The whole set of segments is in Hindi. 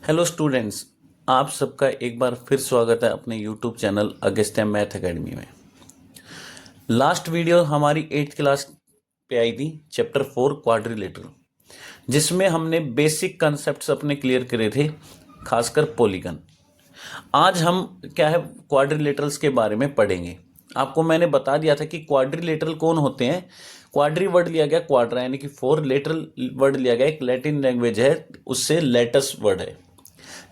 हेलो स्टूडेंट्स, आप सबका एक बार फिर स्वागत है अपने YouTube channel Agastya math academy में। लास्ट वीडियो हमारी 8th क्लास पे आई थी, चैप्टर 4 क्वाड्रिलेटरल, जिसमें हमने बेसिक कॉन्सेप्ट्स अपने क्लियर करे थे, खासकर पॉलीगन। आज हम क्या है क्वाड्रिलेटरल्स के बारे में पढ़ेंगे। आपको मैंने बता दिया था कि क्वाड्रिलेटरल कौन होते हैं। क्वाड्री वर्ड लिया गया क्वाड्रा यानी कि 4, लेटरल वर्ड लिया गया एक लैटिन लैंग्वेज है, उससे लेटस वर्ड है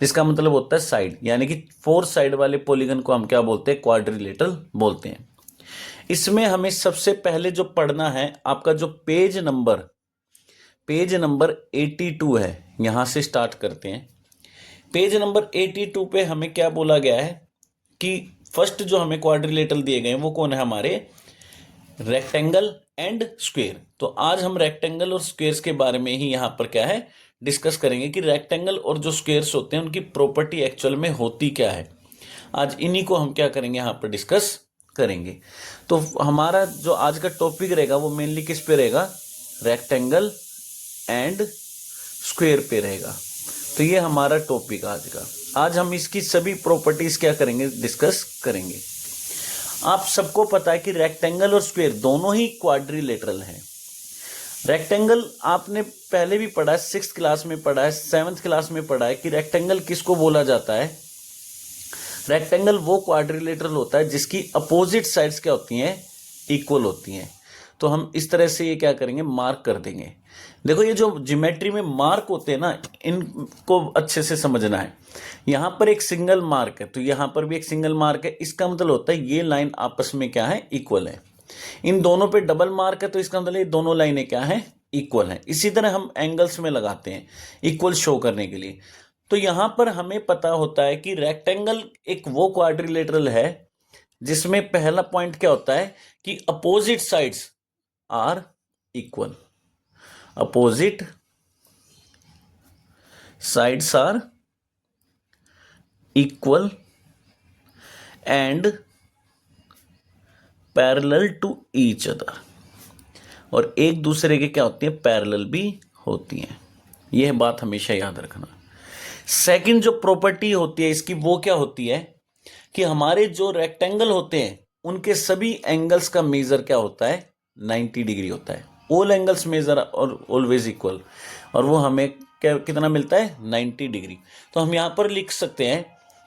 जिसका मतलब होता है साइड, यानी कि 4 साइड वाले पॉलीगन को हम क्या बोलते हैं, क्वाड्रिलेटरल बोलते हैं। इसमें हमें सबसे पहले जो पढ़ना है, आपका जो पेज नंबर 82 है, यहां से स्टार्ट करते हैं। पेज नंबर 82 पे हमें क्या बोला गया है कि फर्स्ट जो हमें क्वाड्रिलेटरल दिए गए हैं वो कौन है, हमारे रेक्टेंगल एंड स्क्वायर। तो आज हम रेक्टेंगल और स्क्वायर्स के बारे में ही यहां पर क्या है डिस्कस करेंगे कि रेक्टेंगल और जो स्क्वायर्स होते हैं उनकी प्रॉपर्टी एक्चुअल में होती क्या है। आज इन्हीं को हम क्या करेंगे, यहां पर डिस्कस करेंगे। तो हमारा जो आज का टॉपिक रहेगा वो मेनली किस पे रहेगा, रेक्टेंगल एंड स्क्वायर पे रहेगा। तो ये हमारा टॉपिक आज का। आज हम इसकी सभी प्रॉपर्टीज क्या करेंगे, डिस्कस करेंगे। आप सबको पता है कि रेक्टेंगल और स्क्वायर दोनों ही क्वाड्रिलेटरल हैं। रेक्टेंगल आपने पहले भी पढ़ा है, 6th क्लास में पढ़ा है, 7th क्लास में पढ़ा है कि रेक्टेंगल किसको बोला जाता है। रेक्टेंगल वो क्वाड्रिलेटरल होता है जिसकी अपोजिट साइड्स क्या होती हैं, इक्वल होती हैं। तो हम इस तरह से ये क्या करेंगे, मार्क कर देंगे। देखो ये जो ज्योमेट्री में मार्क होते हैं ना, इनको अच्छे से समझना है। यहां पर एक सिंगल मार्क है तो यहां पर भी एक सिंगल मार्क है, इसका मतलब होता है ये लाइन आपस में क्या है, इक्वल है। इन दोनों पे डबल मार्क है तो इसका मतलब ये दोनों लाइनें क्या है, इक्वल है। इसी तरह हम एंगल्स में लगाते हैं इक्वल शो करने के लिए। तो यहां पर हमें पता होता है कि रेक्टेंगल एक वो क्वाड्रिलेटरल है जिसमें पहला पॉइंट क्या होता है कि opposite sides are equal. Opposite sides are equal and parallel to each other, और एक दूसरे के क्या होती है, पैरेलल भी होती हैं। यह बात हमेशा याद रखना। सेकंड जो प्रॉपर्टी होती है इसकी वो क्या होती है कि हमारे जो रेक्टेंगल होते हैं उनके सभी एंगल्स का मेजर क्या होता है, 90 डिग्री होता है। ऑल एंगल्स मेजर और ऑलवेज इक्वल, और वो हमें क्या कितना मिलता है, 90 डिग्री। तो हम यहां पर लिख सकते हैं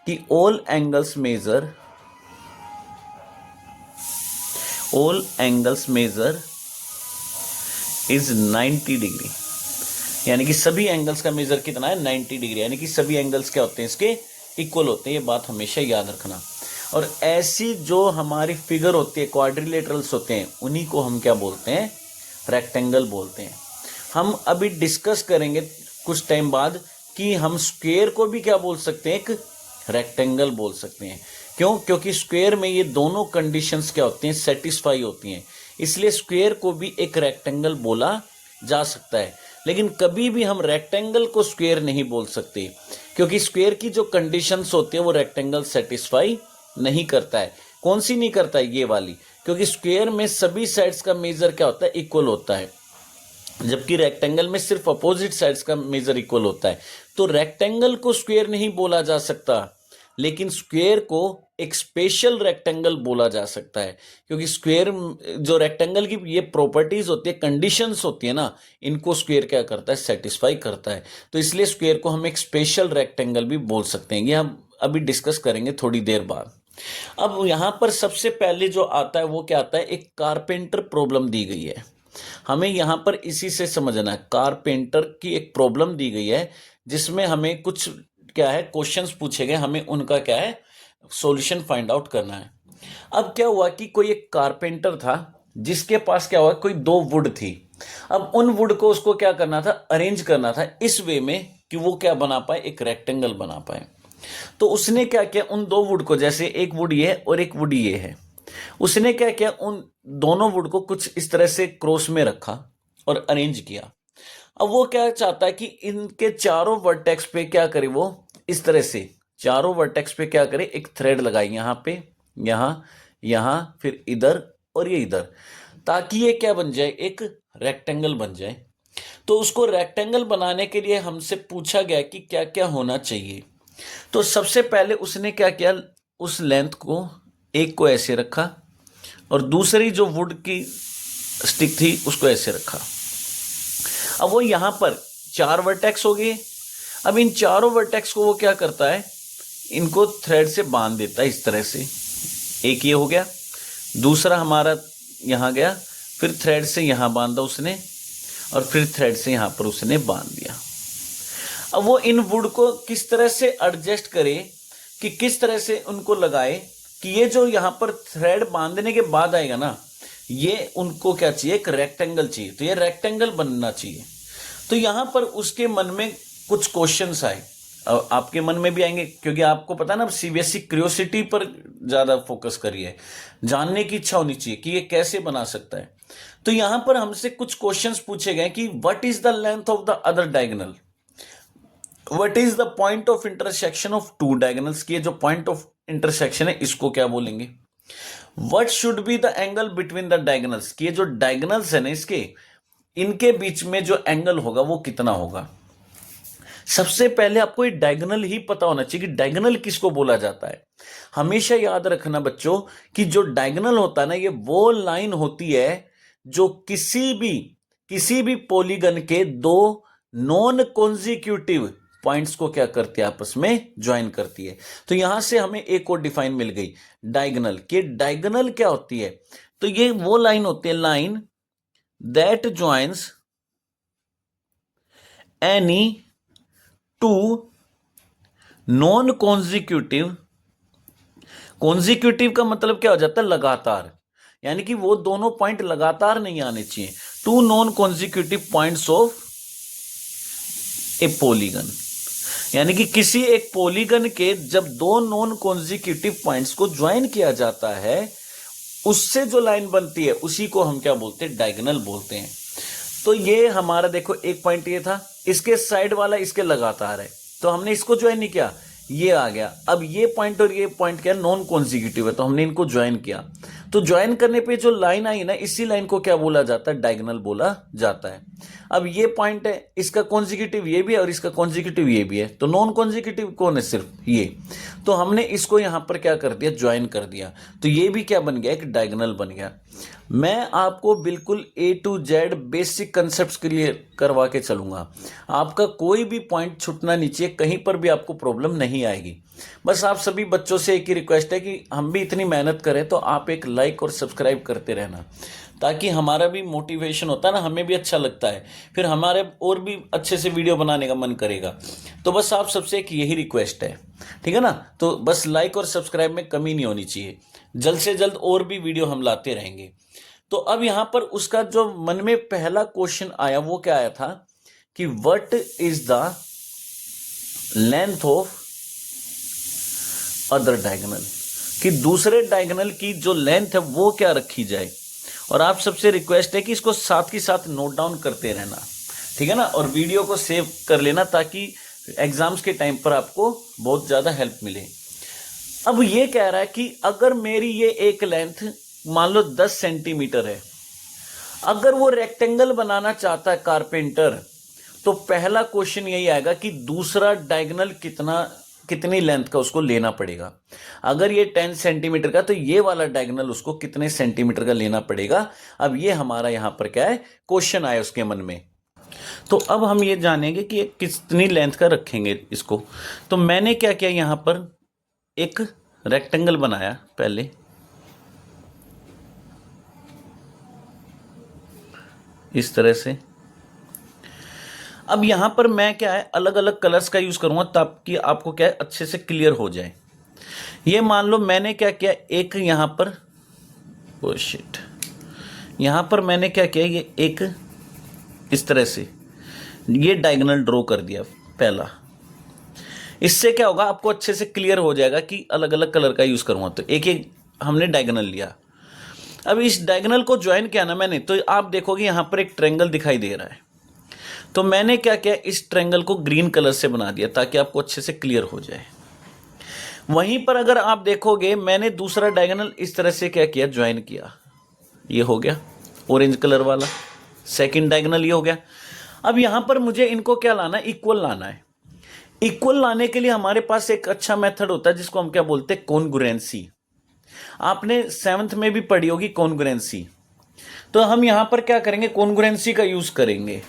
कि all angles measure is 90 degree, यानी कि सभी एंगल्स का मेजर कितना है, 90 डिग्री, यानी कि सभी एंगल्स क्या होते हैं, इसके इक्वल होते हैं। ये बात हमेशा याद रखना। और ऐसी जो हमारी फिगर होती है, क्वाड्रिलेटरल्स होते हैं, उन्हीं को हम क्या बोलते हैं, रेक्टेंगल बोलते हैं। हम अभी डिस्कस करेंगे कुछ टाइम बाद कि हम स्क्वायर को भी क्या बोल सकते हैं, एक रेक्टेंगल बोल सकते हैं। क्यों, क्योंकि स्क्वायर में ये दोनों कंडीशंस क्या होती हैं, सेटिस्फाई होती हैं, इसलिए स्क्वायर को भी एक रेक्टेंगल बोला जा सकता है। लेकिन कभी भी हम रेक्टेंगल को स्क्वायर नहीं बोल सकते, क्योंकि स्क्वायर की जो कंडीशंस होती है वो रेक्टेंगल सेटिस्फाई नहीं करता है। कौन सी नहीं करता है, ये वाली, क्योंकि स्क्वायर में सभी साइड्स का मेजर क्या होता है, इक्वल होता है, जबकि रेक्टेंगल में सिर्फ अपोजिट साइड्स का मेजर इक्वल होता है। तो रेक्टेंगल को स्क्वायर नहीं बोला जा सकता, लेकिन स्क्वायर को एक स्पेशल रेक्टेंगल बोला जा सकता है, क्योंकि स्क्वायर जो रेक्टेंगल की ये प्रॉपर्टीज होती है, कंडीशंस होती है ना, इनको स्क्वायर क्या करता है, सेटिस्फाई करता है। तो इसलिए स्क्वायर को हम एक स्पेशल रेक्टेंगल भी बोल सकते हैं। ये हम अभी डिस्कस करेंगे थोड़ी देर बाद। अब यहां पर सबसे पहले जो आता है वो क्या आता है, एक कारपेंटर प्रॉब्लम दी गई है। हमें यहां पर इसी से समझना है, कारपेंटर की एक प्रॉब्लम दी गई है जिसमें हमें कुछ क्या है, क्वेश्चंस पूछे गए, हमें उनका क्या है, सॉल्यूशन फाइंड आउट करना है। अब क्या हुआ कि कोई एक कारपेंटर था जिसके पास क्या हुआ, कोई 2 वुड थी। अब उन वुड को उसको क्या करना था, अरेंज करना था इस वे में कि वो क्या बना पाए, एक रेक्टेंगल बना पाए। तो उसने क्या किया, उन 2 वुड को, जैसे एक वुड ये है और एक वुड ये है, उसने क्या किया, उन दोनों वुड को कुछ इस तरह से क्रॉस में रखा और अरेंज किया। अब वो क्या चाहता है कि इनके चारों वर्टेक्स पे क्या करे, वो इस तरह से चारों वर्टेक्स पे क्या करे, एक थ्रेड लगाए, यहां पे, यहां, यहां, फिर इधर और ये इधर, ताकि ये क्या बन जाए, एक रेक्टेंगल बन जाए। तो उसको रेक्टेंगल बनाने के लिए हमसे पूछा गया कि क्या क्या होना चाहिए। तो सबसे पहले उसने क्या किया, उस लेंथ को एक को ऐसे रखा और दूसरी जो वुड की स्टिक थी उसको ऐसे रखा। अब वो यहाँ पर 4 वर्टेक्स हो गए। अब इन चारों वर्टेक्स को वो क्या करता है, इनको थ्रेड से बांध देता है इस तरह से। एक ये हो गया, दूसरा हमारा यहाँ गया, फिर थ्रेड से यहाँ बांधा उसने और फिर थ्रेड से यहाँ पर उसने बांध दिया। अब वो इन वुड को किस तरह से एडजस्ट करे कि किस तरह से उनको लगाए कि ये जो यहाँ पर थ्रेड बांधने के बाद आएगा ना, ये उनको क्या चाहिए, एक रेक्टेंगल चाहिए। तो ये रेक्टेंगल बनना चाहिए। तो यहाँ पर उसके मन में कुछ क्वेश्चंस आए, आपके मन में भी आएंगे, क्योंकि आपको पता है ना सीबीएसई क्यूरियोसिटी पर ज़्यादा फोकस करिए, जानने की इच्छा होनी चाहिए कि ये कैसे बना सकता है। तो यहाँ पर हमसे कुछ क्वेश्चंस पूछे गए कि what is the length of the other diagonal, what is the point of intersection of two diagonals, की जो पॉइंट ऑफ इंटरसेक्शन है इसको क्या बोलेंगे। What should be the angle between the diagonals, की जो डायगोनल्स है ना इसके, इनके बीच में जो एंगल होगा वो कितना होगा। सबसे पहले आपको ये डायगोनल ही पता होना चाहिए कि डायगोनल किसको बोला जाता है। हमेशा याद रखना बच्चों कि जो डायगोनल होता है ना, ये वो लाइन होती है जो किसी भी पॉलीगन के दो नॉन कॉन्जिक्यूटिव पॉइंट्स को क्या करती है, आपस में ज्वाइन करती है। तो यहां से हमें एक और डिफाइन मिल गई डायगोनल, कि डायगोनल क्या होती है। तो ये वो लाइन होती है, line that joins any two non consecutive, consecutive का मतलब क्या हो जाता है, लगातार, यानी कि वो दोनों पॉइंट लगातार नहीं आने चाहिए। Two non consecutive points of a polygon, यानी कि किसी एक पॉलीगन के जब दो नॉन कॉन्जिक्यूटिव पॉइंट्स को ज्वाइन किया जाता है, उससे जो लाइन बनती है उसी को हम क्या बोलते हैं, डायगोनल बोलते हैं। तो ये हमारा देखो एक पॉइंट ये था, इसके साइड वाला इसके लगातार है, तो हमने इसको ज्वाइन नहीं किया, ये आ गया। अब ये पॉइंट और ये पॉइंट क्या है, नॉन कॉन्जिक्यूटिव है, तो हमने इनको ज्वाइन किया। तो ज्वाइन करने पे जो लाइन आई ना, इसी लाइन को क्या बोला जाता है, डायगोनल बोला जाता है। अब ये पॉइंट है, इसका कॉन्जिक्यूटिव ये भी है और इसका कॉन्जिक्यूटिव ये भी है, तो नॉन कॉन्जिक्यूटिव कौन है, सिर्फ ये। तो हमने इसको यहां पर क्या कर दिया, ज्वाइन कर दिया, तो ये भी क्या बन गया, एक डायगोनल बन गया। मैं आपको बिल्कुल A to Z basic concepts clear करवा के चलूंगा, आपका कोई भी पॉइंट छूटना नहीं चाहिए, कहीं पर भी आपको प्रॉब्लम नहीं आएगी। बस आप सभी बच्चों से एक ही रिक्वेस्ट है कि हम भी इतनी मेहनत करें, तो आप एक लाइक और सब्सक्राइब करते रहना, ताकि हमारा भी मोटिवेशन होता है ना, हमें भी अच्छा लगता है, फिर हमारे और भी अच्छे से वीडियो बनाने का मन करेगा। तो बस आप सबसे एक यही रिक्वेस्ट है, ठीक है ना। तो बस लाइक और सब्सक्राइब में कमी नहीं होनी चाहिए, जल्द से जल्द और भी वीडियो हम लाते रहेंगे। तो अब यहां पर उसका जो मन में पहला क्वेश्चन आया वो क्या आया था कि what is the length of other diagonal, कि दूसरे डायगोनल की जो लेंथ है वो क्या रखी जाए। और आप सबसे रिक्वेस्ट है कि इसको साथ ही साथ नोट डाउन करते रहना, ठीक है ना, और वीडियो को सेव कर लेना, ताकि एग्जाम्स के टाइम पर आपको बहुत ज्यादा हेल्प मिले। अब ये कह रहा है कि अगर मेरी ये एक लेंथ मान लो 10 सेंटीमीटर है, अगर वो रेक्टेंगल बनाना चाहता है कारपेंटर, तो पहला क्वेश्चन यही आएगा कि दूसरा डायगोनल कितनी लेंथ का उसको लेना पड़ेगा। अगर ये 10 सेंटीमीटर का, तो ये वाला डायगोनल उसको कितने सेंटीमीटर का लेना पड़ेगा। अब ये हमारा यहां पर क्या है, क्वेश्चन आया उसके मन में। तो अब हम ये जानेंगे कि कितनी लेंथ का रखेंगे इसको। तो मैंने क्या किया, यहां पर एक रेक्टेंगल बनाया पहले, इस तरह से। अब यहां पर मैं क्या है, अलग अलग कलर्स का यूज करूंगा ताकि आपको क्या है अच्छे से क्लियर हो जाए। ये मान लो मैंने क्या किया, एक यहां पर यहां पर मैंने क्या किया, ये एक इस तरह से ये डायगोनल ड्रॉ कर दिया पहला। इससे क्या होगा, आपको अच्छे से क्लियर हो जाएगा कि अलग अलग कलर का यूज करूंगा। तो एक एक हमने डायगोनल लिया। अब इस डायगोनल को ज्वाइन किया ना मैंने, तो आप देखोगे यहां पर एक ट्रायंगल दिखाई दे रहा है। तो मैंने क्या किया, इस ट्रायंगल को ग्रीन कलर से बना दिया ताकि आपको अच्छे से क्लियर हो जाए। वहीं पर अगर आप देखोगे, मैंने दूसरा डायगोनल इस तरह से क्या किया, ज्वाइन किया, ये हो गया ऑरेंज कलर वाला, सेकंड डायगोनल ये हो गया। अब यहां पर मुझे इनको क्या लाना है, इक्वल लाना है। इक्वल लाने के लिए हमारे पास एक अच्छा मेथड होता है जिसको हम क्या बोलते हैं, कॉन्ग्रुएंसी। आपने 7th में भी पढ़ी होगी कॉन्ग्रुएंसी। तो हम यहां पर क्या करेंगे, कॉन्ग्रुएंसी का यूज करेंगे।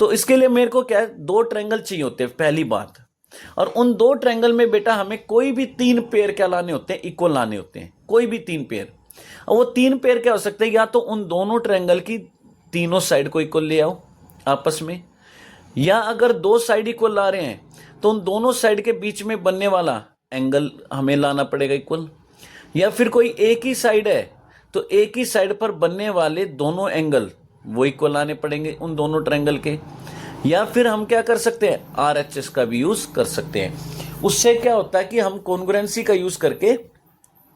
तो इसके लिए मेरे को क्या है, 2 ट्रायंगल चाहिए होते हैं पहली बात। और उन 2 ट्रायंगल में बेटा हमें कोई भी 3 पेयर क्या लाने होते हैं, इक्वल लाने होते हैं, कोई भी 3 पेयर। और वो 3 पेयर क्या हो सकते हैं, या तो उन दोनों ट्रायंगल की तीनों साइड को इक्वल ले आओ आपस में, या अगर 2 साइड इक्वल ला रहे हैं तो उन दोनों साइड के बीच में बनने वाला एंगल हमें लाना पड़ेगा इक्वल। या फिर कोई एक ही साइड है तो एक ही साइड पर बनने वाले दोनों एंगल वो इक्वल लाने पड़ेंगे उन दोनों ट्रायंगल के। या फिर हम क्या कर सकते हैं, RHS का भी यूज कर सकते हैं। उससे क्या होता है कि हम कॉन्ग्रुएंसी का यूज करके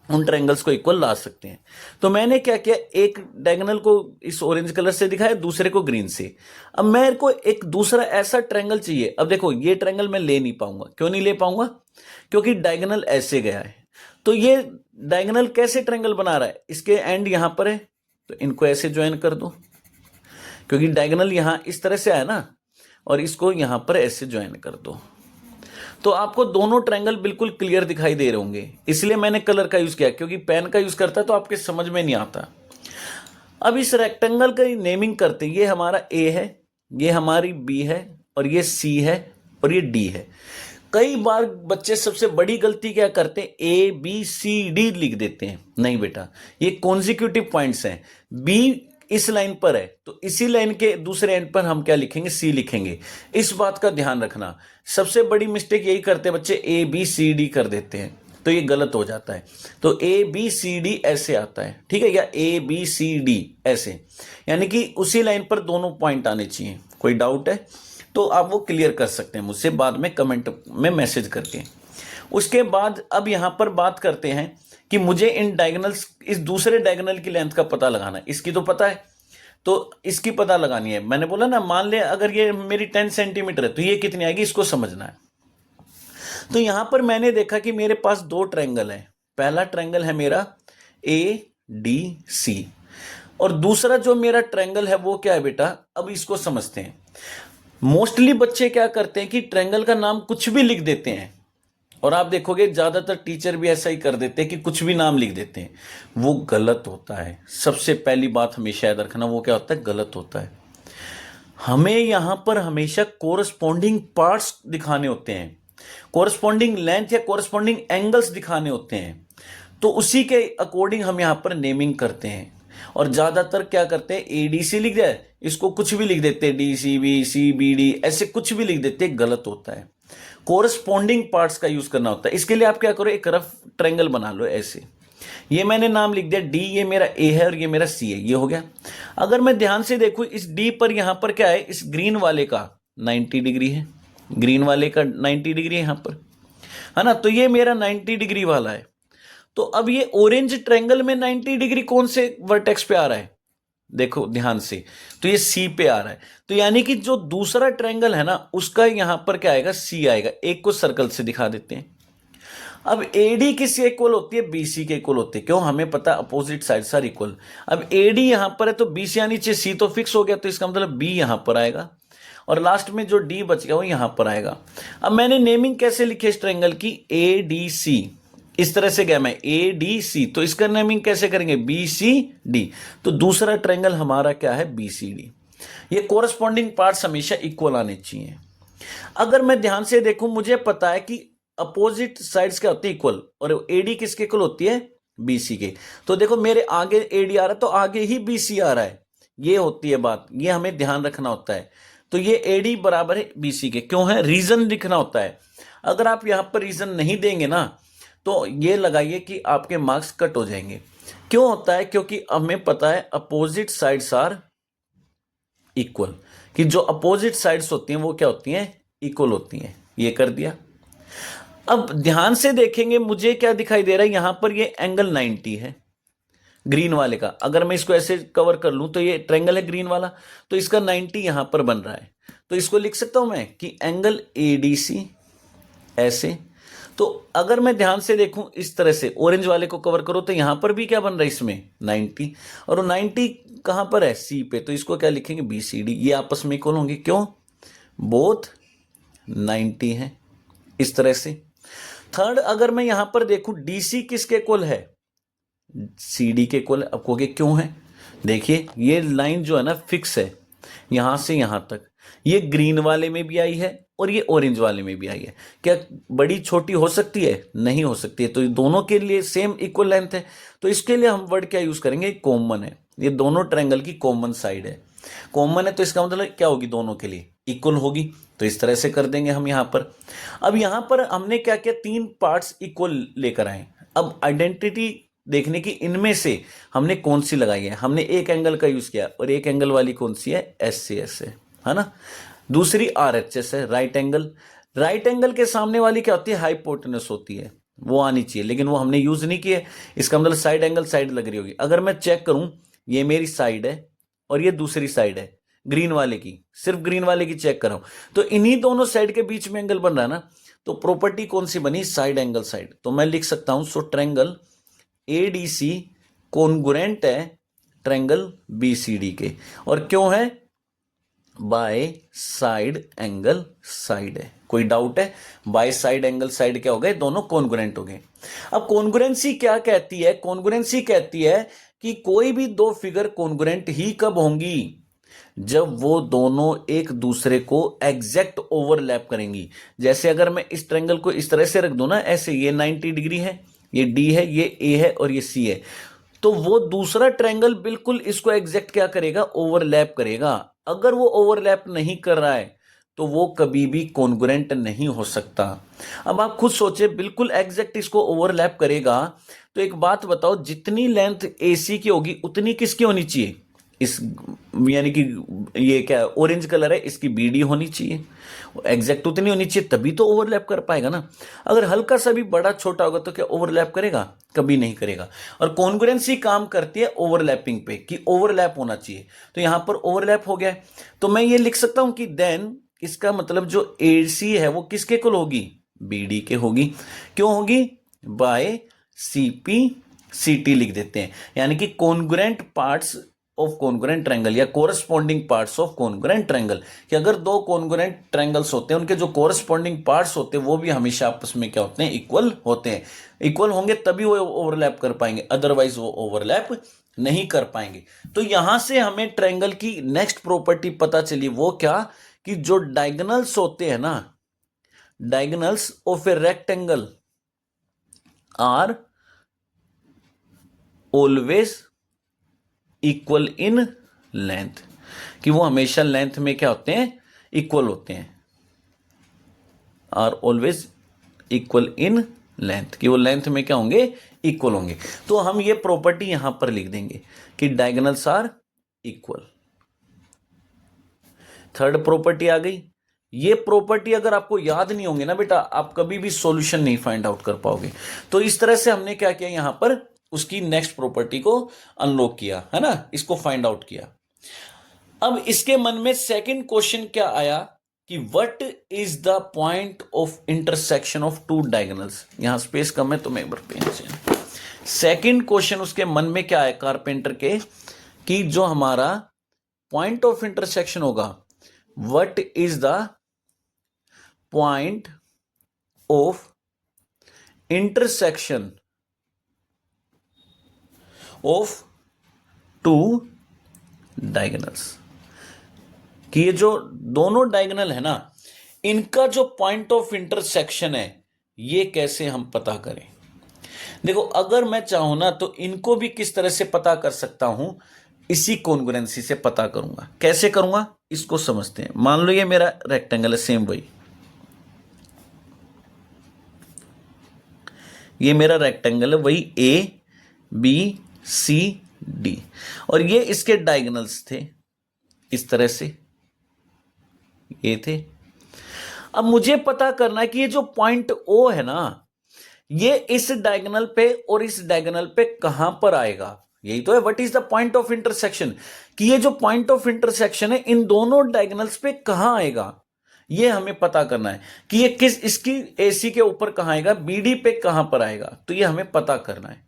उन ट्रायंगल्स को इक्वल ला सकते हैं। तो मैंने क्या किया, एक डायगोनल को इस ऑरेंज कलर से दिखाया, दूसरे को ग्रीन से। अब मेरे को एक दूसरा ऐसा ट्रायंगल चाहिए। अब देखो ये ट्रायंगल मैं ले नहीं पाऊंगा, क्यों नहीं ले पाऊंगा, क्योंकि डायगोनल ऐसे गया है। तो ये डायगोनल कैसे ट्रायंगल बना रहा है, इसके एंड यहां पर है तो इनको ऐसे ज्वाइन कर दो, क्योंकि डायगोनल यहां इस तरह से आया ना, और इसको यहां पर ऐसे ज्वाइन कर दो। तो आपको दोनों ट्रायंगल बिल्कुल क्लियर दिखाई दे रहे होंगे। इसलिए मैंने कलर का यूज किया, क्योंकि पेन का यूज करता तो आपके समझ में नहीं आता। अब इस रेक्टेंगल का नेमिंग करते, ये हमारा ए है, ये हमारी बी है, और ये सी है, और ये डी है। कई बार बच्चे सबसे बड़ी गलती क्या करते हैं, ए बी सी डी लिख देते हैं। नहीं बेटा, ये कॉन्जिक्यूटिव पॉइंट्स हैं। बी इस लाइन पर है तो इसी लाइन के दूसरे एंड पर हम क्या लिखेंगे, सी लिखेंगे। इस बात का ध्यान रखना। सबसे बड़ी मिस्टेक यही करते हैं बच्चे, ए बी सी डी कर देते हैं, तो ये गलत हो जाता है। तो ए बी सी डी ऐसे आता है, ठीक है, या ए बी सी डी ऐसे, यानी कि उसी लाइन पर दोनों पॉइंट आने चाहिए। कोई डाउट है तो आप वो क्लियर कर सकते हैं मुझसे बाद में कमेंट में मैसेज करके। उसके बाद अब यहां पर बात करते हैं कि मुझे इन डायगोनल्स, इस दूसरे डायगोनल की लेंथ का पता लगाना है। इसकी तो पता है, तो इसकी पता लगानी है। मैंने बोला ना, मान ले अगर ये मेरी 10 सेंटीमीटर है तो ये कितनी आएगी, इसको समझना है। तो यहां पर मैंने देखा कि मेरे पास 2 ट्रायंगल है। पहला ट्रायंगल है मेरा ADC, और दूसरा जो मेरा ट्रायंगल है वो क्या है बेटा, अब इसको समझते हैं। मोस्टली बच्चे क्या करते हैं कि ट्रायंगल का नाम कुछ भी लिख देते हैं, और आप देखोगे ज्यादातर टीचर भी ऐसा ही कर देते हैं कि कुछ भी नाम लिख देते हैं। वो गलत होता है। सबसे पहली बात हमेशा याद रखना, वो क्या होता है, गलत होता है। हमें यहां पर हमेशा कोरस्पॉन्डिंग पार्ट्स दिखाने होते हैं, कोरस्पॉन्डिंग लेंथ या कोरस्पॉन्डिंग एंगल्स दिखाने होते हैं। तो उसी के अकॉर्डिंग हम यहां पर नेमिंग करते हैं। और ज्यादातर क्या करते हैं, ADC लिख दिया, इसको कुछ भी लिख देते हैं, DCB CBD ऐसे कुछ भी लिख देते हैं, गलत होता है। कोरस्पॉन्डिंग पार्ट्स का यूज करना होता है। इसके लिए आप क्या करो, एक रफ ट्रायंगल बना लो ऐसे। ये मैंने नाम लिख दिया D, ये मेरा A है और ये मेरा C है, ये हो गया। अगर मैं ध्यान से देखूं इस D पर, यहां पर क्या है, इस ग्रीन वाले का 90 डिग्री है, ग्रीन वाले का 90 डिग्री है यहां पर, है ना। तो ये मेरा 90 डिग्री वाला है। तो अब ये ऑरेंज ट्रायंगल में 90 डिग्री कौन से वर्टेक्स पे आ रहा है, देखो ध्यान से, तो ये C पे आ रहा है। तो यानी कि जो दूसरा ट्रायंगल है ना, उसका यहां पर क्या आएगा, C आएगा। एक को सर्कल से दिखा देते हैं। अब AD किसके इक्वल होती है, BC के इक्वल होती है। क्यों, हमें पता अपोजिट साइड्स आर इक्वल। अब AD यहां पर है तो BC या नीचे C तो फिक्स हो गया, तो इसका मतलब B यहां पर आएगा, और लास्ट में जो D बच गया वो यहां पर आएगा। अब मैंने नेमिंग कैसे लिखी इस ट्रायंगल की, ADC, इस तरह से गया मैं ADC, तो इसका नेमिंग कैसे करेंगे, BCD। तो दूसरा ट्रायंगल हमारा क्या है, BCD। ये कोरस्पॉन्डिंग पार्ट्स हमेशा इक्वल आने चाहिए। अगर मैं ध्यान से देखूं, मुझे पता है कि अपोजिट साइड्स क्या होती है, इक्वल, और AD किसके इक्वल होती है, BC के। तो देखो मेरे आगे AD आ रहा है तो आगे ही BC आ रहा है, ये होती है बात, ये हमें ध्यान रखना होता है। तो ये AD बराबर है BC के, क्यों है, रीजन लिखना होता है। अगर आप यहां पर रीजन नहीं देंगे ना, तो ये लगाइए कि आपके मार्क्स कट हो जाएंगे। क्यों होता है, क्योंकि हमें पता है अपोजिट साइड्स आर इक्वल, कि जो अपोजिट साइड्स होती हैं वो क्या होती हैं, इक्वल होती हैं। ये कर दिया। अब ध्यान से देखेंगे, मुझे क्या दिखाई दे रहा है, यहां पर ये एंगल 90 है ग्रीन वाले का। अगर मैं इसको ऐसे कवर कर लूं तो ये ट्रायंगल है ग्रीन वाला, तो इसका 90 यहां पर बन रहा है। तो इसको लिख सकता हूं मैं कि एंगल ADC ऐसे, तो अगर मैं ध्यान से देखूं इस तरह से ऑरेंज वाले को कवर करो तो यहां पर भी क्या बन रहा है इसमें 90, और वो 90 कहां पर है सी पे, तो इसको क्या लिखेंगे बी सी डी, ये आपस में इक्वल होंगे, क्यों बोथ 90 है, इस तरह से। थर्ड, अगर मैं यहां पर देखूं डी सी किसके इक्वल है, सी डी के इक्वल है। अब कहोगे क्यों है, देखिए ये लाइन जो है ना फिक्स है यहां से यहां तक, ये ग्रीन वाले में भी आई है और ये ऑरेंज वाले में भी आई है, क्या बड़ी छोटी हो सकती है, नहीं हो सकती है, तो ये दोनों के लिए सेम इक्वल लेंथ है, तो इसके लिए हम वर्ड क्या यूज करेंगे, कॉमन है, ये दोनों ट्रायंगल की कॉमन साइड है, कॉमन है तो इसका मतलब क्या होगी, दोनों के लिए इक्वल होगी, तो इस तरह से कर देंगे हम यहां पर। अब यहां पर हमने क्या किया, 3 पार्ट्स इक्वल लेकर आए। अब आइडेंटिटी देखने की इनमें से हमने कौन सी लगाई है, हमने एक एंगल का यूज किया और एक एंगल वाली कौन सी है, एस सी एस है ना, दूसरी आर एच एस है, राइट एंगल। राइट एंगल के सामने वाली क्या होती है, हाइपोटेनस होती है, वो आनी चाहिए, लेकिन वो हमने यूज नहीं की है, इसका मतलब साइड एंगल साइड लग रही होगी। अगर मैं चेक करूं, ये मेरी साइड है और ये दूसरी साइड है ग्रीन वाले की, सिर्फ ग्रीन वाले की चेक कर रहा हूं, तो इन्हीं दोनों साइड के बीच में एंगल बन रहा है ना, तो प्रॉपर्टी कौन सी बनी, साइड एंगल साइड। तो मैं लिख सकता हूं, सो ट्रायंगल एडीसी कॉन्ग्रुएंट है ट्रायंगल बीसीडी के, और क्यों है, बाय साइड एंगल साइड है। कोई डाउट है, बाय साइड एंगल साइड क्या हो गए, दोनों कॉन्ग्रुएंट हो गए। अब कॉन्ग्रुएंसी क्या कहती है, कॉन्ग्रुएंसी कहती है कि कोई भी दो फिगर कॉन्ग्रुएंट ही कब होंगी, जब वो दोनों एक दूसरे को एग्जैक्ट ओवरलैप करेंगी। जैसे अगर मैं इस ट्रायंगल को इस तरह से रख दूं ना, ऐसे, ये 90 डिग्री है, ये डी है, ये ए है और ये सी है, तो वो दूसरा ट्रायंगल बिल्कुल इसको एग्जैक्ट क्या करेगा, ओवरलैप करेगा। अगर वो ओवरलैप नहीं कर रहा है तो वो कभी भी कॉन्ग्रुएंट नहीं हो सकता। अब आप खुद सोचे, बिल्कुल एग्जैक्ट इसको ओवरलैप करेगा, तो एक बात बताओ, जितनी लेंथ एसी की होगी उतनी किसकी होनी चाहिए, इस, यानी कि ये क्या ऑरेंज कलर है, इसकी बीडी होनी चाहिए, एग्जैक्ट उतनी होनी चाहिए, तभी तो ओवरलैप कर पाएगा ना। अगर हल्का सा भी बड़ा छोटा होगा तो क्या ओवरलैप करेगा, कभी नहीं करेगा। और कॉन्ग्रुएंसी काम करती है ओवरलैपिंग पे, कि ओवरलैप होना चाहिए, तो यहां पर ओवरलैप हो गया। तो मैं ये लिख सकता हूं कि देन इसका मतलब जो एसी है वो किसके कुल होगी, बीडी के होगी। क्यों होगी, बाय सीपी सीटी लिख देते हैं, यानी कि congruent parts of congruent triangle या corresponding parts of congruent triangle, कि अगर दो कॉन्ग्रुएंट ट्रायंगल्स होते हैं, उनके जो कोरस्पॉन्डिंग पार्ट्स होते हैं वो भी हमेशा आपस में क्या होते हैं, इक्वल होते हैं। इक्वल होंगे तभी वो ओवरलैप कर पाएंगे, अदरवाइज वो ओवरलैप नहीं कर पाएंगे। तो यहां से हमें ट्रायंगल की नेक्स्ट प्रॉपर्टी पता चली, वो क्या, कि जो डायगोनल्स होते हैं ना, diagonals of a rectangle are always equal in length, कि वो हमेशा लेंथ में क्या होते हैं, इक्वल होते हैं, are always equal in length, कि वो लेंथ में क्या होंगे, इक्वल होंगे। तो हम ये प्रॉपर्टी यहां पर लिख देंगे कि diagonals are equal. Third property आ गई। ये प्रॉपर्टी अगर आपको याद नहीं होंगे ना बेटा, आप कभी भी सॉल्यूशन नहीं फाइंड आउट कर पाओगे। तो इस तरह से हमने क्या किया, यहां पर उसकी नेक्स्ट प्रॉपर्टी को अनलॉक किया, है ना, इसको फाइंड आउट किया। अब इसके मन में सेकंड क्वेश्चन क्या आया कि what is the point of intersection of two diagonals. यहां स्पेस कम है तो मैं एक बार पेन से, सेकंड क्वेश्चन उसके मन में क्या है कारपेंटर के, कि जो हमारा पॉइंट ऑफ इंटरसेक्शन होगा, what is the point of intersection of two diagonals, कि ये जो दोनों डायगोनल है ना, इनका जो पॉइंट ऑफ इंटरसेक्शन है ये कैसे हम पता करें। देखो, अगर मैं चाहूं ना तो इनको भी किस तरह से पता कर सकता हूं, इसी कॉन्ग्रुएंसी से पता करूंगा। कैसे करूंगा इसको समझते हैं। मान लो ये मेरा रेक्टेंगल है, सेम वही, ये मेरा रेक्टेंगल है, वही ए बी सी डी, और ये इसके डायगोनल्स थे, इस तरह से ये थे। अब मुझे पता करना है कि ये जो पॉइंट ओ है ना, ये इस डायगोनल पे और इस डायगोनल पे कहां पर आएगा। यही तो है what is the point of intersection, कि ये जो पॉइंट ऑफ इंटरसेक्शन है इन दोनों डायगोनल्स पे कहां आएगा। ये हमें पता करना है कि ये किस इसकी AC के ऊपर कहां आएगा, BD पे कहां पर आएगा, तो ये हमें पता करना है।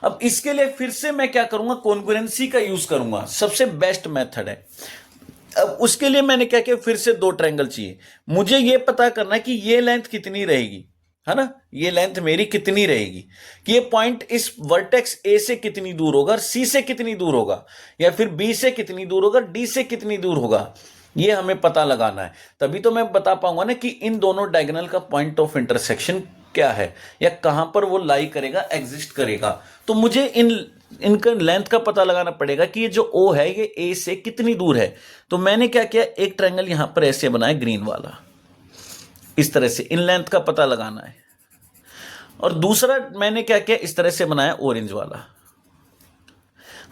अब इसके लिए फिर से मैं क्या करूंगा, कॉन्ग्रुएंसी का यूज करूंगा, सबसे बेस्ट मेथड है। अब उसके लिए मैंने क्या किया, फिर से 2 ट्रायंगल चाहिए। मुझे ये पता करना है कि ये लेंथ कितनी रहेगी, है ना, ये लेंथ मेरी कितनी रहेगी, कि ये पॉइंट इस वर्टेक्स A से कितनी दूर होगा, C से कितनी दूर होगा, या फिर B से कितनी दूर होगा, D से कितनी दूर होगा, ये हमें पता लगाना है। तभी तो मैं बता पाऊंगा ना कि इन दोनों डायगोनल का पॉइंट ऑफ इंटरसेक्शन क्या है, या कहां पर वो लाई करेगा, एग्जिस्ट करेगा। तो मुझे इनका लेंथ का पता लगाना पड़ेगा कि ये जो O है ये A से कितनी दूर है। तो मैंने क्या किया, एक ट्रायंगल यहां पर ऐसे बनाया ग्रीन वाला, इस तरह से इन लेंथ का पता लगाना है। और दूसरा मैंने क्या किया, इस तरह से बनाया ऑरेंज वाला।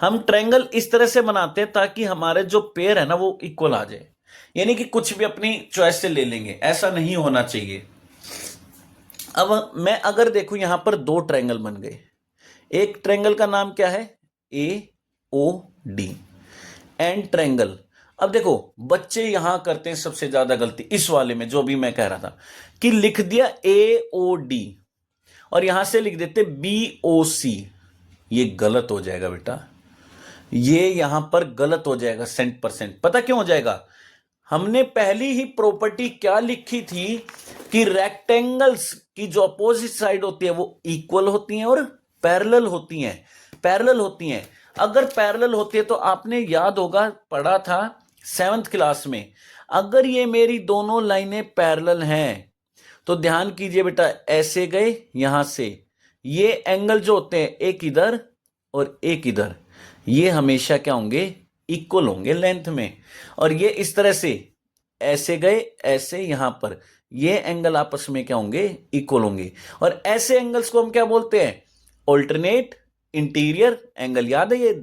हम ट्रायंगल इस तरह से बनाते हैं ताकि हमारे जो पेयर है ना वो इक्वल आ जाए, यानी कि कुछ भी अपनी चॉइस से ले लेंगे, ऐसा नहीं होना चाहिए। अब मैं अगर देखूं यहां पर 2 ट्रायंगल बन गए। एक ट्रायंगल का नाम क्या है, AOD एंड ट्रायंगल। अब देखो बच्चे यहां करते हैं सबसे ज्यादा गलती, इस वाले में जो भी मैं कह रहा था कि लिख दिया AOD और यहां से लिख देते BOC। ये गलत हो जाएगा बेटा, ये यहां पर गलत हो जाएगा 100%। पता क्यों हो जाएगा, हमने पहली ही प्रॉपर्टी क्या लिखी थी कि रेक्टेंगल्स की जो अपोजिट साइड होती है वो इक्वल होती हैं और पैरेलल होती हैं। पैरेलल होती हैं, अगर पैरेलल होती है तो आपने याद होगा पढ़ा था 7th क्लास में, अगर ये मेरी दोनों लाइनें पैरेलल हैं तो ध्यान कीजिए बेटा, ऐसे गए यहां से, ये एंगल जो होते हैं एक इधर और एक इधर, ये हमेशा क्या होंगे, इक्वल होंगे लेंथ में। और ये इस तरह से ऐसे गए, ऐसे यहां पर, ये एंगल आपस में क्या होंगे, इक्वल होंगे। और ऐसे एंगल्स को हम क्या बोलते हैं, ऑल्टरनेट इंटीरियर एंगल। याद है ये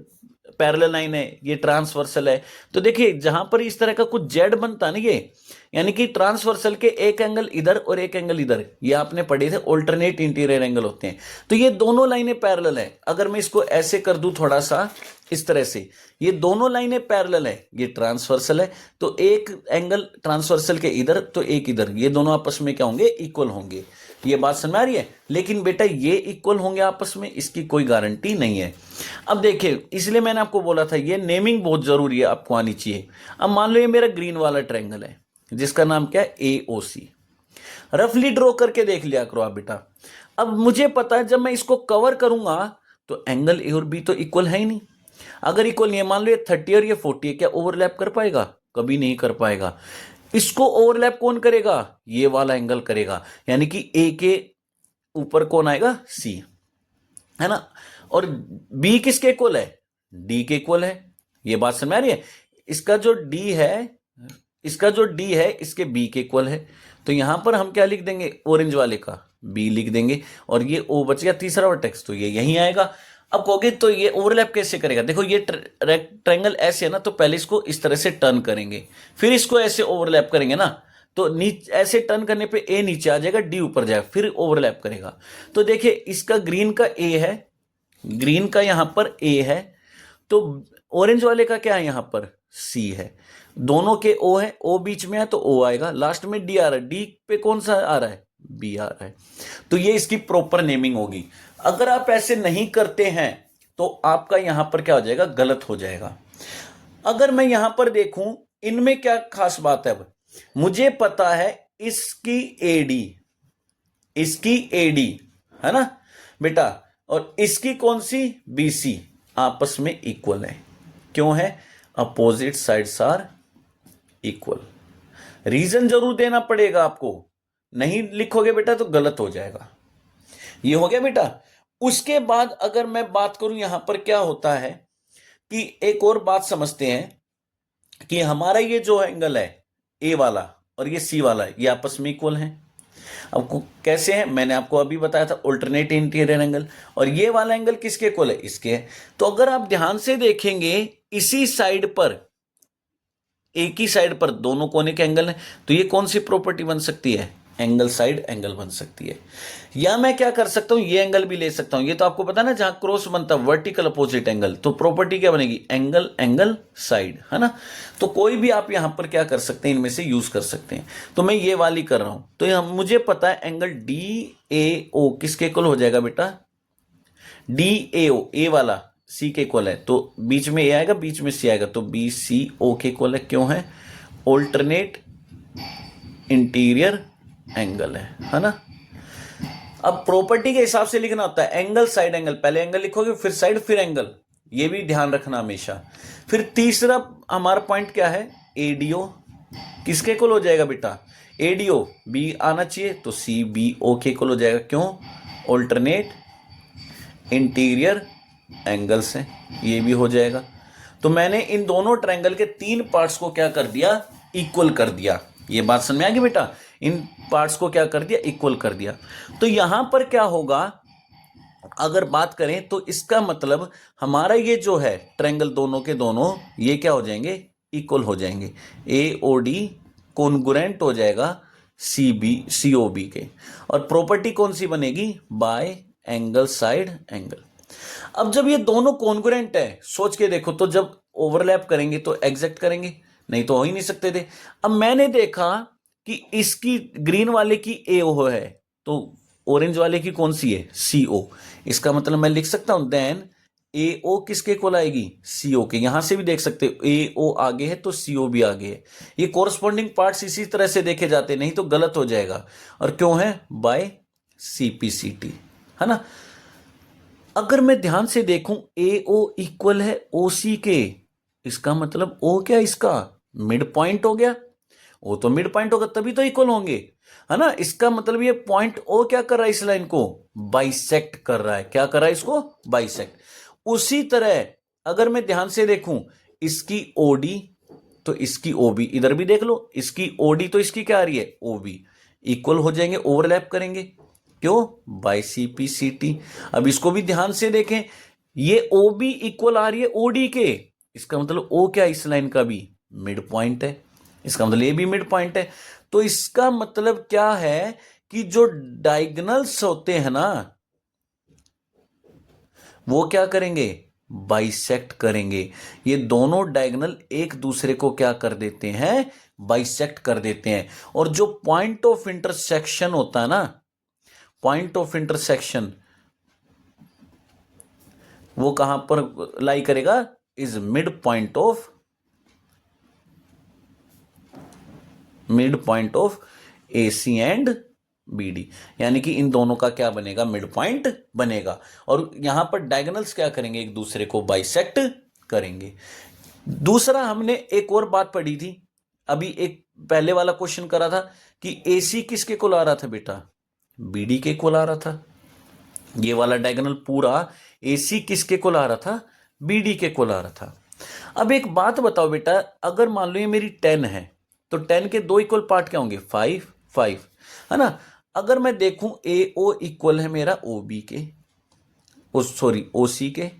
पैरेलल लाइन है, ये ट्रांसवर्सल है। तो देखिए जहां पर इस तरह का कुछ जेड बनता ना, ये यानी कि ट्रांसवर्सल के एक एंगल इधर और एक एंगल इधर, ये आपने पढ़े थे, ऑल्टरनेट इंटीरियर एंगल होते हैं। तो ये दोनों लाइनें पैरेलल है। अगर मैं इसको ऐसे कर दूं थोड़ा सा इस तरह से, ये दोनों लाइनें पैरेलल है, ये ट्रांसवर्सल है, तो एक एंगल ट्रांसवर्सल के इधर तो एक इधर, ये दोनों आपस में क्या होंगे, इक्वल होंगे। ये बात समझ आ रही है। लेकिन बेटा ये इक्वल होंगे आपस में, इसकी कोई गारंटी नहीं है। अब देखिए, इसलिए मैंने आपको बोला था ये नेमिंग बहुत जरूरी है, आपको आनी चाहिए। अब मान लो ये मेरा ग्रीन वाला ट्रायंगल है जिसका नाम क्या है, AOC। रफली ड्रॉ करके देख लिया करो आप बेटा। अब मुझे पता है जब मैं इसको कवर करूंगा तो एंगल A और B तो इक्वल है ही नहीं। अगर इक्वल नहीं है, मान लो ये 30 और ये 40 है, क्या ओवरलैप कर पाएगा, कभी नहीं कर पाएगा। इसको ओवरलैप कौन करेगा, ये वाला एंगल करेगा, यानी कि A के ऊपर कौन आएगा, C, है ना। और B किसके इक्वल है, D के इक्वल है। ये बात समझ आ रही है। इसका जो D है, इसका जो D है इसके B के इक्वल है। तो यहां पर हम क्या लिख देंगे, ऑरेंज वाले का B लिख देंगे, और ये O बच गया तीसरा वर्टेक्स, तो ये यहीं आएगा। अब कहोगे तो ये ओवरलैप कैसे करेगा, देखो ये ट्रायंगल ऐसे है ना, तो पहले इसको इस तरह से टर्न करेंगे, फिर इसको ऐसे ओवरलैप करेंगे ना, तो नीचे ऐसे टर्न करने पे A नीचे आ जाएगा, D ऊपर जाएगा, फिर ओवरलैप करेगा। तो देखिए इसका ग्रीन का A है, ग्रीन का यहां पर A है, तो ऑरेंज वाले का क्या है, यहां पर C है। दोनों के O है, O बीच में है तो O आएगा, लास्ट में D आ रहा है, D पे कौन सा आ रहा है, B आ रहा है। तो ये इसकी प्रॉपर नेमिंग होगी। अगर आप ऐसे नहीं करते हैं तो आपका यहां पर क्या हो जाएगा, गलत हो जाएगा। अगर मैं यहां पर देखूं, इनमें क्या खास बात है, अब मुझे पता है इसकी AD है ना बेटा, और इसकी कौन सी, BC, आपस में इक्वल है। क्यों है, opposite sides are equal. Reason जरूर देना पड़ेगा आपको, नहीं लिखोगे बेटा तो गलत हो जाएगा। ये हो गया बेटा। उसके बाद अगर मैं बात करूं यहां पर क्या होता है कि एक और बात समझते हैं कि हमारा ये जो एंगल है A वाला और ये C वाला है, ये आपस में इक्वल हैं। अब कैसे हैं, मैंने आपको अभी बताया था, ऑल्टरनेट इंटीरियर एंगल। और ये वाला एंगल किसके इक्वल है, इसके है। तो अगर आप ध्यान से देखेंगे, इसी साइड पर, एक ही साइड पर दोनों कोने के एंगल हैं, तो ये कौन सी प्रॉपर्टी बन सकती है, एंगल साइड एंगल बन सकती है। या मैं क्या कर सकता हूं, ये एंगल भी ले सकता हूं। ये तो आपको पता है ना, जहां क्रॉस बनता है वर्टिकल अपोजिट एंगल, तो प्रॉपर्टी क्या बनेगी, एंगल एंगल साइड, है ना। तो कोई भी आप यहां पर क्या कर सकते हैं, इनमें से यूज कर सकते हैं। तो मैं ये वाली कर रहा हूं, तो मुझे पता है एंगल डी ए ओ किसके इक्वल हो जाएगा बेटा, डी ए ओ, ए वाला सी के इक्वल है, तो बीच में ए आएगा, बीच में सी आएगा, तो बी सी ओ के इक्वल है। क्यों है, ऑल्टरनेट इंटीरियर एंगल है ना। अब प्रॉपर्टी के हिसाब से लिखना होता है एंगल साइड एंगल, पहले एंगल लिखोगे फिर साइड फिर एंगल, ये भी ध्यान रखना हमेशा। फिर तीसरा हमारा पॉइंट क्या है, एडीओ किसके इक्वल हो जाएगा बेटा, एडीओ बी आना चाहिए, तो सी बी ओ के इक्वल हो जाएगा। क्यों, ऑल्टरनेट इंटीरियर एंगल्स हैं, ये भी हो जाएगा। तो मैंने इन दोनों ट्रायंगल के 3 पार्ट्स को क्या कर दिया, इक्वल कर दिया। ये बात समझ में आ गई बेटा, इन पार्ट्स को क्या कर दिया, इक्वल कर दिया। तो यहां पर क्या होगा, अगर बात करें तो इसका मतलब हमारा ये जो है ट्रायंगल दोनों के दोनों ये क्या हो जाएंगे, इक्वल हो जाएंगे। ए ओ डी कॉन्ग्रुएंट हो जाएगा C B C O B के, और प्रॉपर्टी कौन सी बनेगी, बाय एंगल साइड एंगल। अब जब ये दोनों कॉन्ग्रुएंट है, सोच के देखो, तो जब ओवरलैप करेंगे तो एग्जैक्ट करेंगे, नहीं तो हो ही नहीं सकते थे। अब मैंने देखा कि इसकी ग्रीन वाले की ए ओ है, तो ऑरेंज वाले की कौन सी है, सी ओ। इसका मतलब मैं लिख सकता हूं देन ए ओ किसके इक्वल आएगी, सी ओ के। यहां से भी देख सकते हो ए ओ आगे है तो सी ओ भी आगे है। ये कोरस्पॉन्डिंग पार्ट्स इसी तरह से देखे जाते, नहीं तो गलत हो जाएगा। और क्यों है, by C P C T, है ना। अगर मैं ध्यान से देखूं ए ओ इक्वल है ओ सी के, इसका मतलब ओ क्या, इसका मिड पॉइंट हो गया। ओ तो मिड पॉइंट होगा तभी तो इक्वल होंगे, है ना। इसका मतलब ये पॉइंट ओ क्या कर रहा है, इस लाइन को बाइसेक्ट कर रहा है। क्या कर रहा है, इसको बाइसेक्ट। उसी तरह अगर मैं ध्यान से देखूं इसकी ओडी तो इसकी ओबी, इधर भी देख लो, इसकी ओडी तो इसकी क्या आ रही है, ओबी, इक्वल हो जाएंगे, ओवरलैप करेंगे। क्यों, by C P C T. अब इसको भी ध्यान से देखें, ये ओ बी इक्वल आ रही है ओडी के, इसका मतलब ओ क्या, इस लाइन का भी मिड पॉइंट है, इसका मतलब ये भी मिड पॉइंट है। तो इसका मतलब क्या है कि जो डायगोनल्स होते हैं ना, वो क्या करेंगे, बाइसेक्ट करेंगे। ये दोनों डायगोनल एक दूसरे को क्या कर देते हैं, बाइसेक्ट कर देते हैं। और जो पॉइंट ऑफ इंटरसेक्शन होता है ना, पॉइंट ऑफ इंटरसेक्शन वो कहां पर लाई करेगा, is mid point of A C and B D, यानी कि इन दोनों का क्या बनेगा, मिड पॉइंट बनेगा। और यहां पर डायगोनल्स क्या करेंगे, एक दूसरे को बाइसेक्ट करेंगे। दूसरा हमने एक और बात पढ़ी थी, अभी एक पहले वाला क्वेश्चन करा था कि ए सी किसके को ला रहा था बेटा, बी डी के को ला रहा था। ये वाला डायगोनल पूरा एसी किसके को ला रहा था, बीडी के को ला रहा था। अब एक बात बताओ बेटा, अगर मान लो ये मेरी 10 है, तो 10 के 2 इक्वल पार्ट क्या होंगे, 5 5, है ना। अगर मैं देखूं ए ओ इक्वल है मेरा ओ बी के, सॉरी ओ सी के,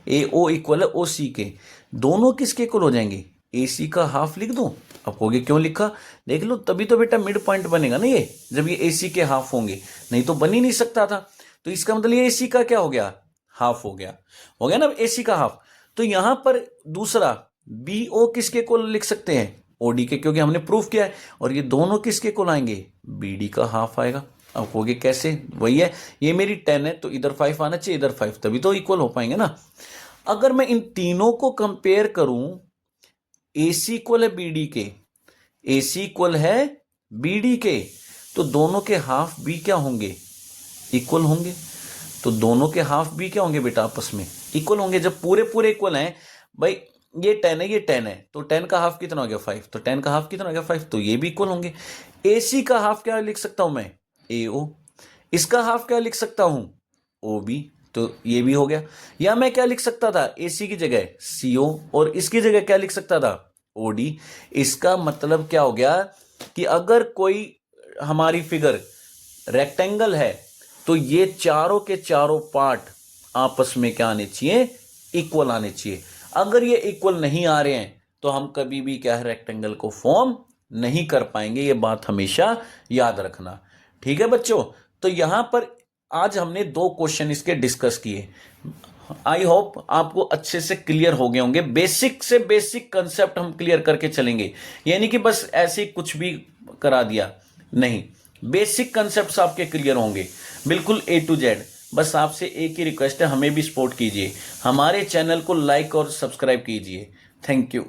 ए ओ इक्वल है ओ सी के, दोनों किसके इक्वल हो जाएंगे, ए सी का हाफ लिख दूं। अब कहोगे क्यों लिखा, देख लो तभी तो बेटा मिड पॉइंट बनेगा ना ये, जब ये ए सी के हाफ होंगे, नहीं तो बन ही नहीं सकता था। तो इसका मतलब ये एसी का क्या हो गया, हाफ हो गया ना एसी का हाफ। तो यहां पर दूसरा बी ओ किसके को लिख सकते हैं, ओडी के, क्योंकि हमने प्रूफ किया है। और ये दोनों किसके को लाएंगे, बीडी का हाफ आएगा। अब कहोगे कैसे, वही है, ये मेरी 10 है तो इधर 5 आना चाहिए, इधर 5, तभी तो इक्वल हो पाएंगे ना। अगर मैं इन तीनों को कंपेयर करूं, एसी इक्वल है बीडी के, एसी इक्वल है बीडी के, तो दोनों के हाफ भी क्या होंगे, इक्वल होंगे। तो दोनों के हाफ भी क्या होंगे बेटा, आपस में इक्वल होंगे। जब पूरे पूरे इक्वल हैं भाई, ये 10 है ये 10 है, तो 10 का हाफ कितना हो गया, 5, तो 10 का हाफ कितना हो गया, 5, तो ये भी इक्वल होंगे। एसी का हाफ क्या लिख सकता हूं मैं, ए ओ, इसका हाफ क्या लिख सकता हूं, ओ बी, तो ये भी हो गया। या मैं क्या लिख सकता था, एसी की जगह सी ओ, और इसकी जगह क्या लिख सकता था, ओ डी। इसका मतलब क्या हो गया कि अगर कोई हमारी फिगर रेक्टेंगल है, तो ये चारों के चारों पार्ट आपस में क्या आने चाहिए, इक्वल आने चाहिए। अगर ये इक्वल नहीं आ रहे हैं तो हम कभी भी क्या है, रेक्टेंगल को फॉर्म नहीं कर पाएंगे। ये बात हमेशा याद रखना। ठीक है बच्चों, तो यहां पर आज हमने 2 क्वेश्चन इसके डिस्कस किए। आई होप आपको अच्छे से क्लियर हो गए होंगे। बेसिक से बेसिक कंसेप्ट हम क्लियर करके चलेंगे, यानी कि बस ऐसे ही कुछ भी करा दिया नहीं, बेसिक कंसेप्ट्स आपके क्लियर होंगे बिल्कुल A to Z। बस आपसे एक ही रिक्वेस्ट है, हमें भी सपोर्ट कीजिए, हमारे चैनल को लाइक और सब्सक्राइब कीजिए। Thank you.